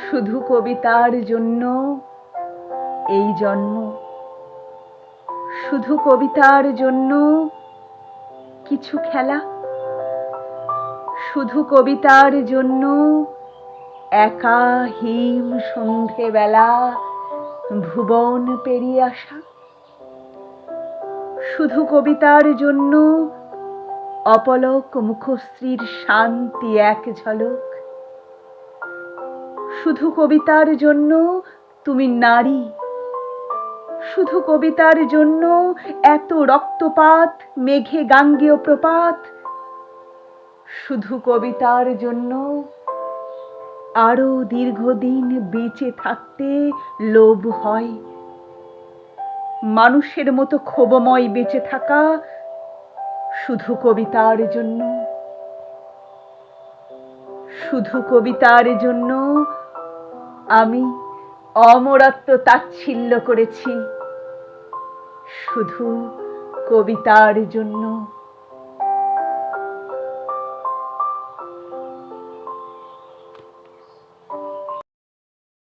শুধু কবিতার জন্য এই জন্ম, শুধু কবিতার জন্য কিছু খেলা, শুধু কবিতার জন্য একা হিম সন্ধেবেলা ভুবন পেরিয়ে আসা, শুধু কবিতার জন্য অপলক মুখশ্রীর শান্তি এক ঝলক, শুধু কবিতার জন্য তুমি নারী, শুধু কবিতার জন্য এত রক্তপাত মেঘে গাঙ্গেয় প্রপাত, শুধু কবিতার জন্য আরো দীর্ঘদিন বেঁচে থাকতে লোভ হয়, মানুষের মতো ক্ষোভময় বেঁচে থাকা শুধু কবিতার জন্য, শুধু কবিতার জন্য আমি অমরত্ব তাচ্ছিল্য করেছি, শুধু কবিতার জন্য।